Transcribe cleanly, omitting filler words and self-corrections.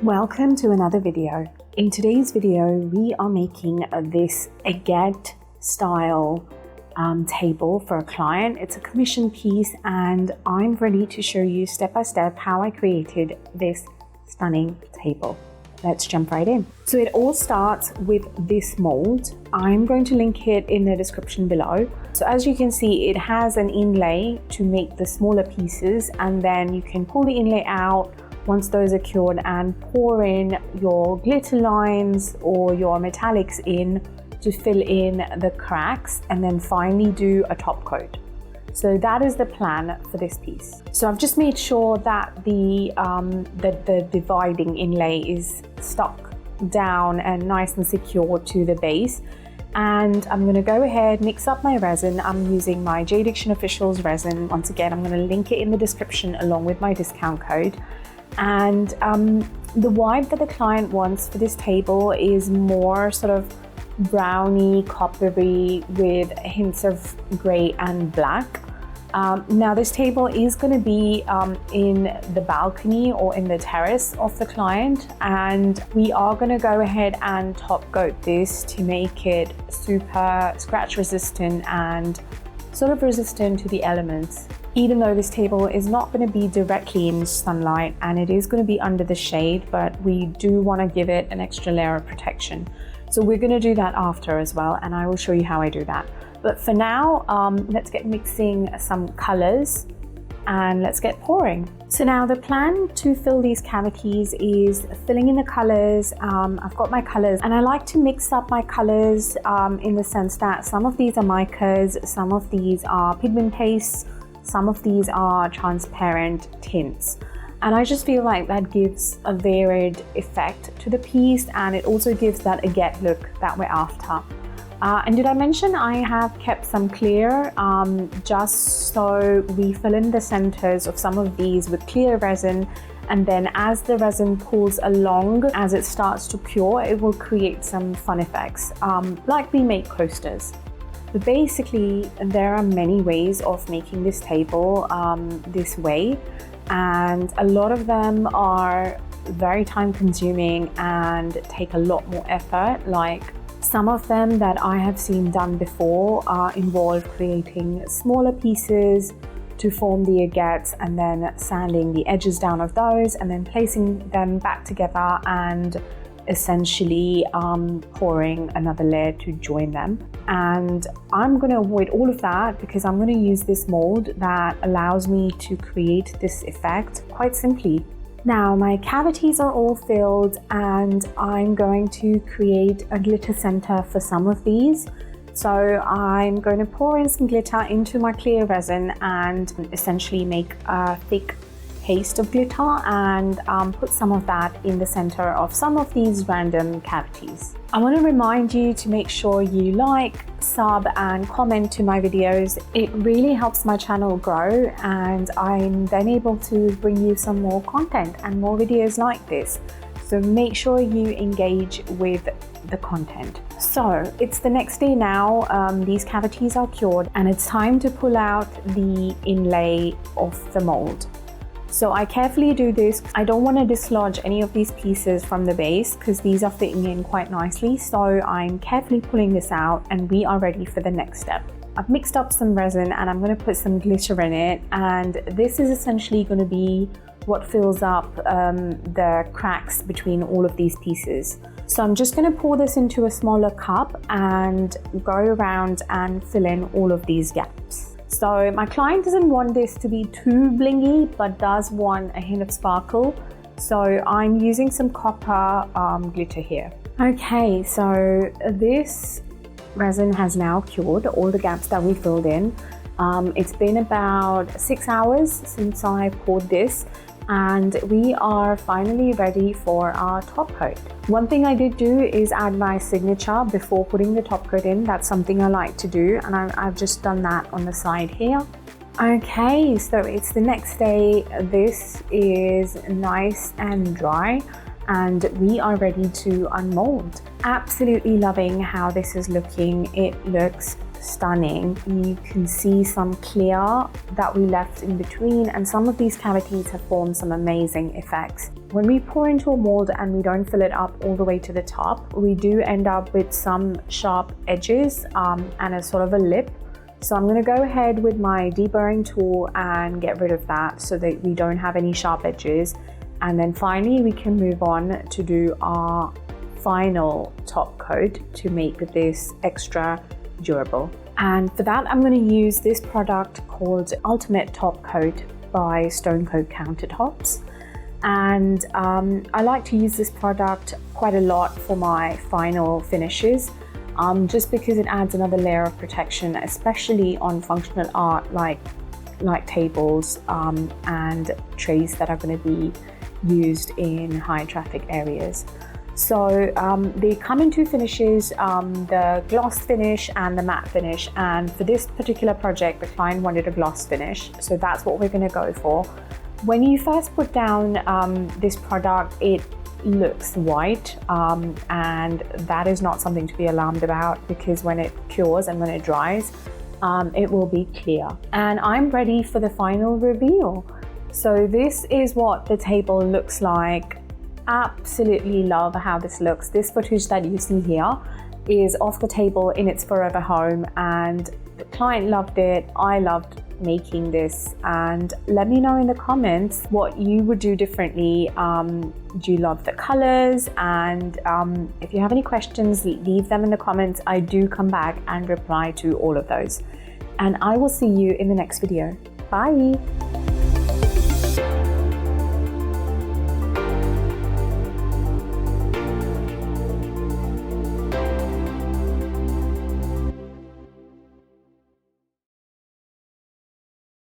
Welcome to another video. In today's video, we are making this agate style table for a client. It's a commission piece and I'm ready to show you step by step how I created this stunning table. Let's jump right in. So it all starts with this mold. I'm going to link it in the description below. So as you can see, it has an inlay to make the smaller pieces, and then you can pull the inlay out once those are cured and pour in your glitter lines or your metallics in to fill in the cracks, and then finally do a top coat. So that is the plan for this piece. So I've just made sure that the dividing inlay is stuck down and nice and secure to the base. And I'm going to go ahead, mix up my resin. I'm using my J Diction Officials resin. Once again, I'm going to link it in the description along with my discount code. And the vibe that the client wants for this table is more sort of browny, coppery with hints of grey and black. Now this table is going to be in the balcony or in the terrace of the client, and we are going to go ahead and top coat this to make it super scratch resistant and sort of resistant to the elements. Even though this table is not going to be directly in sunlight and it is going to be under the shade, but we do want to give it an extra layer of protection. So we're going to do that after as well, and I will show you how I do that. But for now, let's get mixing some colors and let's get pouring. So now the plan to fill these cavities is filling in the colors. I've got my colors and I like to mix up my colors in the sense that some of these are micas, some of these are pigment pastes, some of these are transparent tints. And I just feel like that gives a varied effect to the piece, and it also gives that agate look that we're after. And did I mention I have kept some clear just so we fill in the centers of some of these with clear resin, and then as the resin pulls along, as it starts to cure, it will create some fun effects like we make coasters. But basically there are many ways of making this table this way, and a lot of them are very time consuming and take a lot more effort. Like some of them that I have seen done before involve creating smaller pieces to form the agates and then sanding the edges down of those and then placing them back together and essentially pouring another layer to join them. And I'm going to avoid all of that because I'm going to use this mold that allows me to create this effect quite simply. Now my cavities are all filled and I'm going to create a glitter center for some of these. So I'm going to pour in some glitter into my clear resin and essentially make a thick paste of glitter and put some of that in the center of some of these random cavities. I want to remind you to make sure you like, sub and comment to my videos. It really helps my channel grow, and I'm then able to bring you some more content and more videos like this. So make sure you engage with the content. So it's the next day now, these cavities are cured and it's time to pull out the inlay of the mold. So I carefully do this. I don't want to dislodge any of these pieces from the base because these are fitting in quite nicely. So I'm carefully pulling this out and we are ready for the next step. I've mixed up some resin and I'm going to put some glitter in it, and this is essentially going to be what fills up the cracks between all of these pieces. So I'm just going to pour this into a smaller cup and go around and fill in all of these gaps. So my client doesn't want this to be too blingy, but does want a hint of sparkle. So I'm using some copper glitter here. Okay, so this resin has now cured all the gaps that we filled in. It's been about 6 hours since I poured this, and we are finally ready for our top coat. One thing I did do is add my signature before putting the top coat in. That's something I like to do, and I've just done that on the side here. Okay, so it's the next day. This is nice and dry and we are ready to unmold. Absolutely loving how this is looking. It looks stunning. You can see some clear that we left in between, and some of these cavities have formed some amazing effects. When we pour into a mold and we don't fill it up all the way to the top, we do end up with some sharp edges and a sort of a lip. So I'm going to go ahead with my deburring tool and get rid of that so that we don't have any sharp edges. And then finally we can move on to do our final top coat to make this extra durable. And for that I'm going to use this product called Ultimate Top Coat by Stone Coat Countertops. And I like to use this product quite a lot for my final finishes. Just because it adds another layer of protection, especially on functional art like tables and trays that are going to be used in high traffic areas. So they come in two finishes, the gloss finish and the matte finish. And for this particular project, the client wanted a gloss finish, so that's what we're going to go for. When you first put down this product, it looks white, and that is not something to be alarmed about, because when it cures and when it dries, it will be clear. And I'm ready for the final reveal. So this is what the table looks like. Absolutely love how this looks. This footage that you see here is of the table in its forever home, and the client loved it. I loved making this, and let me know in the comments what you would do differently. Do you love the colors? And if you have any questions, leave them in the comments. I do come back and reply to all of those, and I will see you in the next video. Bye.